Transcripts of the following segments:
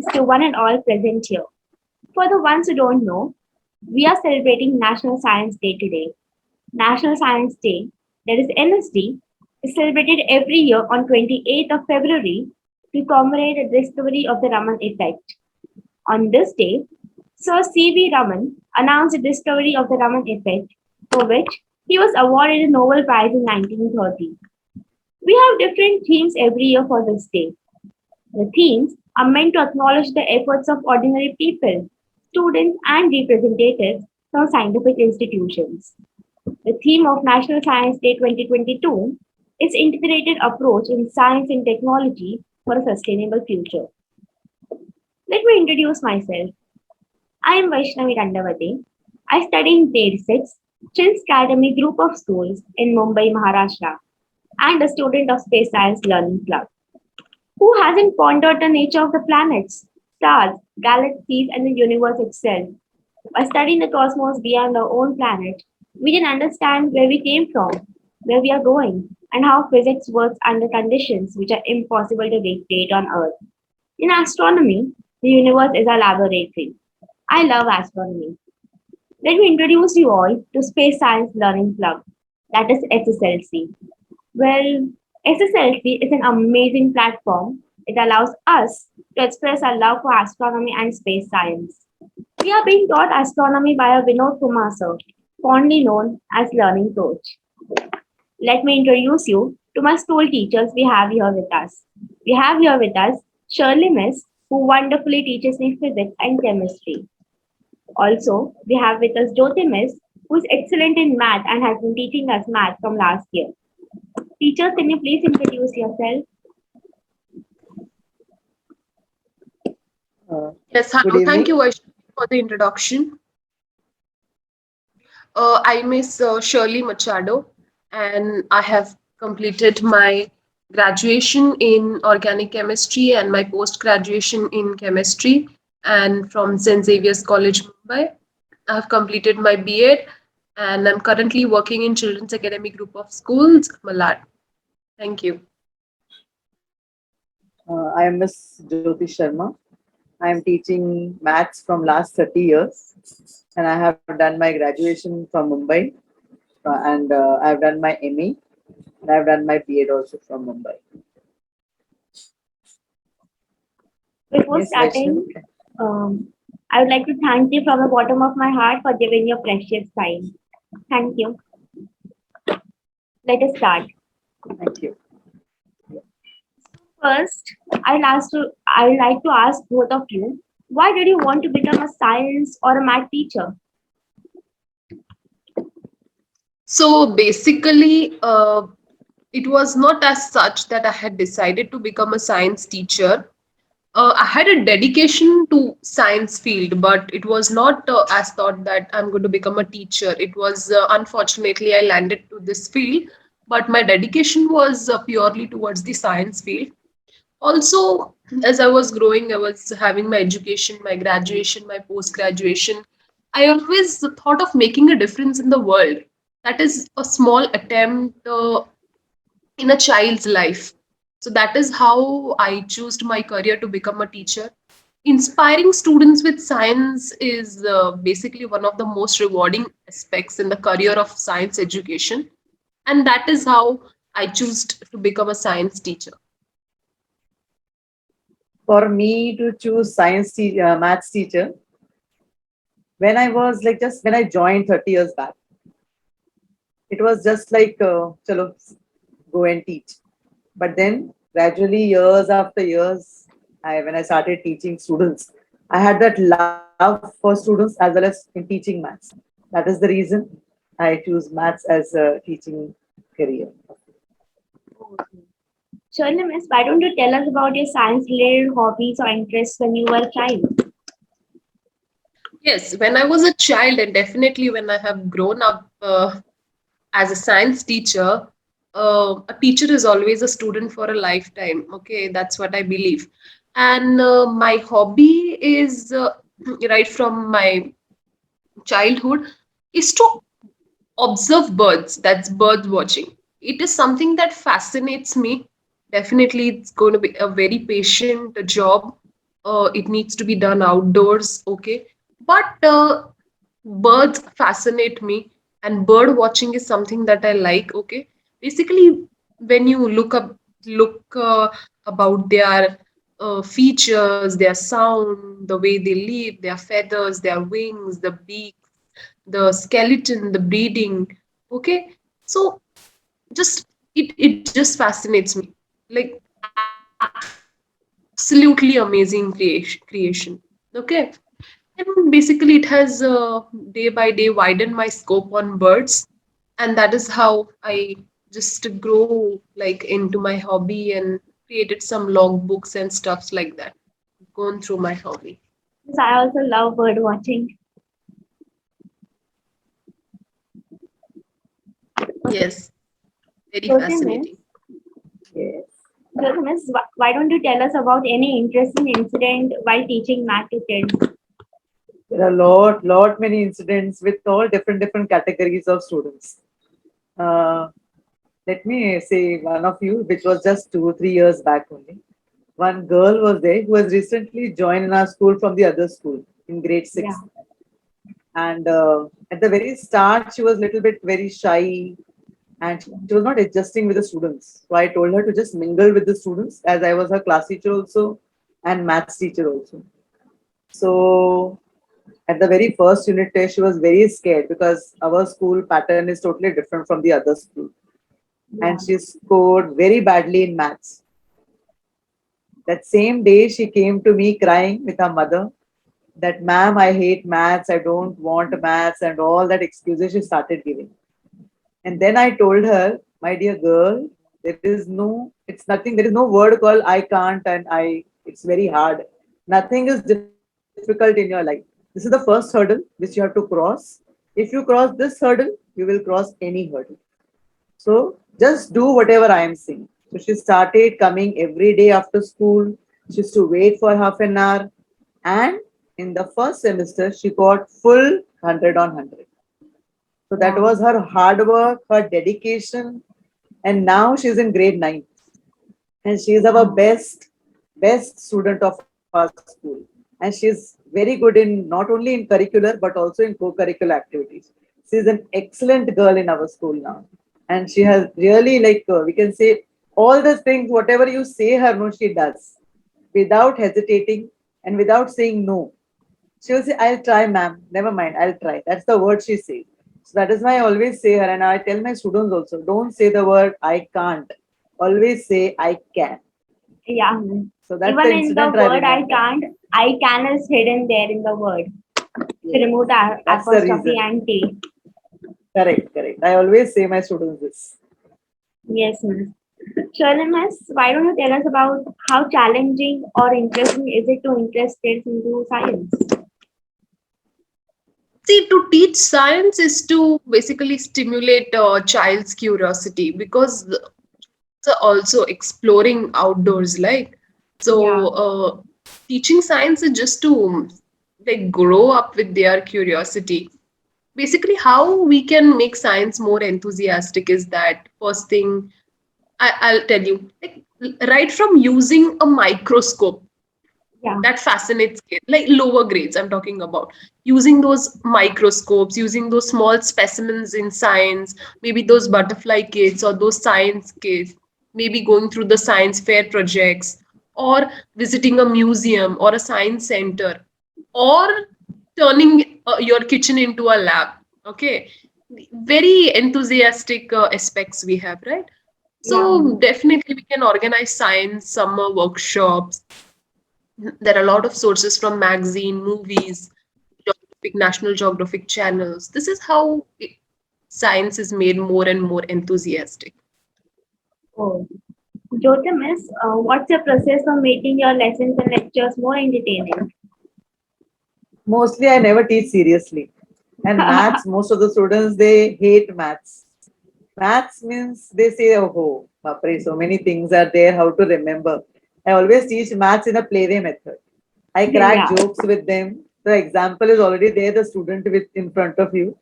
Greetings to one and all present here. For the ones who don't know, we are celebrating National Science Day today. National Science Day, that is NSD, is celebrated every year on 28th of February to commemorate the discovery of the Raman effect. On this day, Sir C.V. Raman announced the discovery of the Raman effect, for which he was awarded a Nobel Prize in 1930. We have different themes every year for this day. The themes are meant to acknowledge the efforts of ordinary people, students, and representatives from scientific institutions. The theme of National Science Day 2022 is Integrated Approach in Science and Technology for a Sustainable Future. Let me introduce myself. I am Vaishnavi Dandavate. I study in grade 6, Chins Academy Group of Schools in Mumbai, Maharashtra, and a student of Space Science Learning Club. Who hasn't pondered the nature of the planets, stars, galaxies, and the universe itself? By studying the cosmos beyond our own planet, we can understand where we came from, where we are going, and how physics works under conditions which are impossible to recreate on Earth. In astronomy, the universe is our laboratory. I love astronomy. Let me introduce you all to Space Science Learning Club, that is SSLC. Well, SSLC is an amazing platform. It allows us to express our love for astronomy and space science. We are being taught astronomy by a Vinod Kumar sir, fondly known as Learning Coach. Let me introduce you to my school teachers we have here with us. We have here with us Shirley Miss, who wonderfully teaches me physics and chemistry. Also, we have with us Jyoti Miss, who is excellent in math and has been teaching us math from last year. Teachers, can you please introduce yourself? Uh, Yes, Good hello. Thank evening. you, Vaishnavi, for the introduction. I Miss Shirley Machado, and I have completed my graduation in organic chemistry and my post graduation in chemistry, and from St. Xavier's College, Mumbai. I have completed my B.Ed, and I'm currently working in Children's Academy Group of Schools, Malad. Thank you. I am Miss Jyoti Sharma. I am teaching maths from last 30 years, and I have done my graduation from Mumbai, and I have done my ME, and I have done my B.Ed also from Mumbai. Before Yes, Vaishnavi. starting, I would like to thank you from the bottom of my heart for giving your precious time. Thank you. Let us start. Thank you. First, I would like to ask both of you, why did you want to become a science or a math teacher? So basically, it was not as such that I had decided to become a science teacher. I had a dedication to science field, but it was not as thought that I'm going to become a teacher. It was unfortunately I landed to this field, but my dedication was purely towards the science field. Also, as I was growing, I was having my education, my graduation, my post graduation. I always thought of making a difference in the world. That is a small attempt in a child's life. So that is how I chose my career to become a teacher. Inspiring students with science is basically one of the most rewarding aspects in the career of science education. And that is how I chose to become a science teacher. For me to choose maths teacher, when I was like just when I joined 30 years back, it was just like, chalo, go and teach. But then gradually, years after years, when I started teaching students, I had that love for students as well as in teaching maths. That is the reason I choose maths as a teaching career. Shirley Miss, why don't you tell us about your science related hobbies or interests when you were a child? Yes, when I was a child, and definitely when I have grown up as a science teacher, a teacher is always a student for a lifetime. Okay, that's what I believe. And my hobby is right from my childhood is to observe birds. That's bird watching. It is something that fascinates me. Definitely, it's going to be a very patient job. It needs to be done outdoors, okay? But birds fascinate me, and bird watching is something that I like, okay? Basically, when you look about their features, their sound, the way they live, their feathers, their wings, the beak, the skeleton, the breeding, okay? So just it just fascinates me. Like absolutely amazing creation. Okay. And basically, it has day by day widened my scope on birds, and that is how I just grow like into my hobby and created some logbooks and stuffs like that. Gone through my hobby. Yes, I also love bird watching. Okay. Yes, very Jyotimis, fascinating. Yes. Jyotimis, why don't you tell us about any interesting incident while teaching math to kids? There are lot many incidents with all different categories of students. Uh, Let me say one of you, which was just 2 3 years back only. One girl was there who has recently joined in our school from the other school in grade Yeah. six. And at the very start, she was a little bit very shy and she was not adjusting with the students. So I told her to just mingle with the students as I was her class teacher also and maths teacher also. So at the very first unit test, she was very scared because our school pattern is totally different from the other school. And Yeah. she scored very badly in maths. That same day, she came to me crying with her mother that, ma'am, I hate maths, I don't want maths, and all that excuses she started giving. And then I told her, my dear girl, it's nothing, there is no word called I can't and it's very hard. Nothing is difficult in your life. This is the first hurdle which you have to cross. If you cross this hurdle, you will cross any hurdle. So just do whatever I am saying. So she started coming every day after school. She used to wait for half an hour. And in the first semester, she got full 100 on 100. So that Wow. was her hard work, her dedication. And now she's in grade 9. And she is our Wow. best student of our school. And she's very good in not only in curricular but also in co-curricular activities. She's an excellent girl in our school now, and she has really we can say all the things whatever you say her, no, she does without hesitating and without saying no. She will say, I'll try, ma'am. Never mind, I'll try. That's the word she says. So that is why I always say her, and I tell my students also, don't say the word I can't. Always say I can. Yeah. So that's the Even in the incident I word I remember. can't, I can is hidden there in the word. To Yes. remove the That's the apostrophe reason. and T. Correct, correct. I always say my students this. Yes, miss. Surely, miss, why don't you tell us about how challenging or interesting is it to interest kids into science? See, to teach science is to basically stimulate a child's curiosity because it's also exploring outdoors, like Yeah, so. Teaching science is just to like grow up with their curiosity. Basically, how we can make science more enthusiastic is that first thing I'll tell you, like right from using a microscope yeah, that fascinates kids, like lower grades I'm talking about, using those microscopes, using those small specimens in science, maybe those butterfly kits or those science kits, maybe going through the science fair projects, or visiting a museum or a science center, or turning your kitchen into a lab. Okay, very enthusiastic aspects we have, right? yeah. So definitely we can organize science summer workshops. There are a lot of sources from magazine, movies, geographic, national geographic channels. This is how science is made more and more enthusiastic. Oh. Jyoti, miss, what's your process for making your lessons and lectures more entertaining? Mostly I never teach seriously. And maths, most of the students they hate maths. Maths means they say, oh, bapre, so many things are there, how to remember. I always teach maths in a playway method. I crack Yeah, jokes with them. The example is already there, the student with in front of you.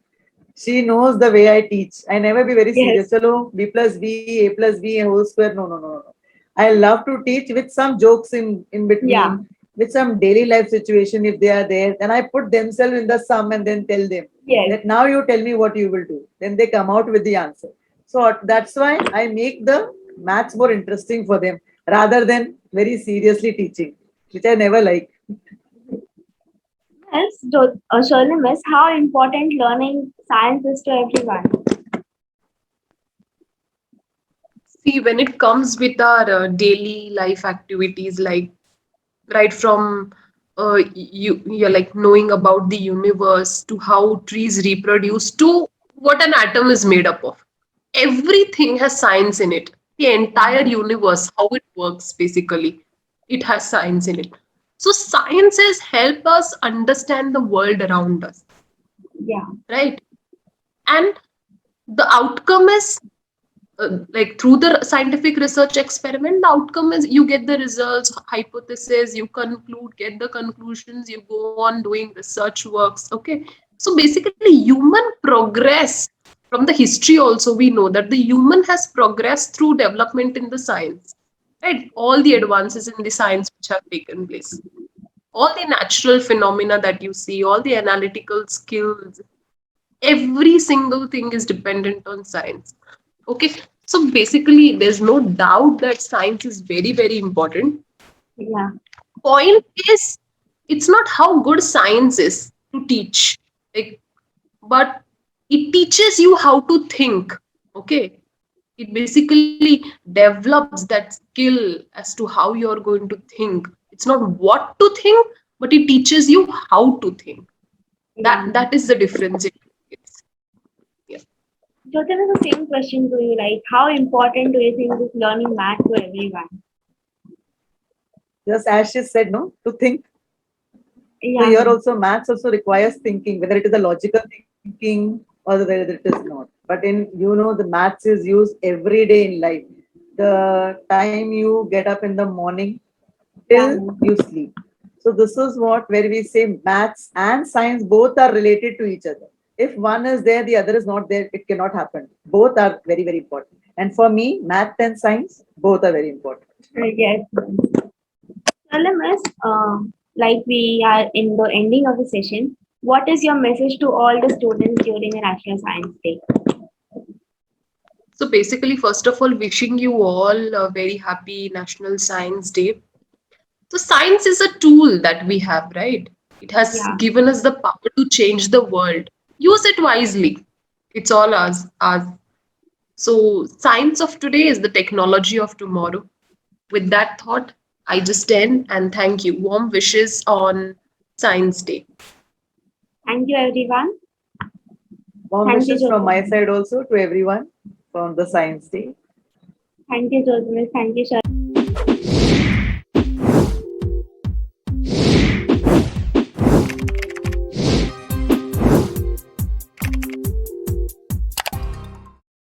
She knows the way I teach. I never be very serious. yes, Chalo, B plus B, A plus B, a whole square. No, no, no, no. No. I love to teach with some jokes in yeah, between. with some daily life situation if they are there. Then I put themselves in the sum and then tell them Yes. that now you tell me what you will do. Then they come out with the answer. So that's why I make the maths more interesting for them rather than very seriously teaching, which I never like. Shirley Miss, how important learning science is to everyone. See, when it comes with our daily life activities, like right from you're like knowing about the universe to how trees reproduce to what an atom is made up of, everything has science in it. The entire universe, how it works, basically, it has science in it. So sciences help us understand the world around us, Yeah. right? And the outcome is like through the scientific research experiment, the outcome is you get the results, hypothesis, you conclude, get the conclusions, you go on doing research works. Okay, so basically human progress, from the history also we know that the human has progressed through development in the science, right? All the advances in the science which have taken place, all the natural phenomena that you see, all the analytical skills, every single thing is dependent on science. Okay, so basically, there's no doubt that science is very, very important. Yeah. Point is, it's not how good science is to teach, like, but it teaches you how to think. Okay, it basically develops that skill as to how you're going to think. It's not what to think, but it teaches you how to think. Yeah. That is the difference. It's, yeah. Jyotin, is the same question to you. Like, how important do you think is learning math to everyone? Just as she said, no, to think. So Yeah. here also maths also requires thinking, whether it is a logical thinking or whether it is not. But in the maths is used every day in life. The time you get up in the morning Yeah. till you sleep. So this is what where we say maths and science both are related to each other. If one is there, the other is not there, it cannot happen. Both are very, very important. And for me, math and science both are very important. Yes. Miss, like we are in the ending of the session, what is your message to all the students during the National Science Day? So basically, first of all, wishing you all a very happy National Science Day. So science is a tool that we have, right? It has Yeah. given us the power to change the world. Use it wisely. It's all ours. Ours. So science of today is the technology of tomorrow. With that thought, I just end and thank you. Warm wishes on Science Day. Thank you, everyone. Warm Thank you, wishes from my Jyotin. side also to everyone from the Science Day. Thank you, Jyotin. Thank you, Shah.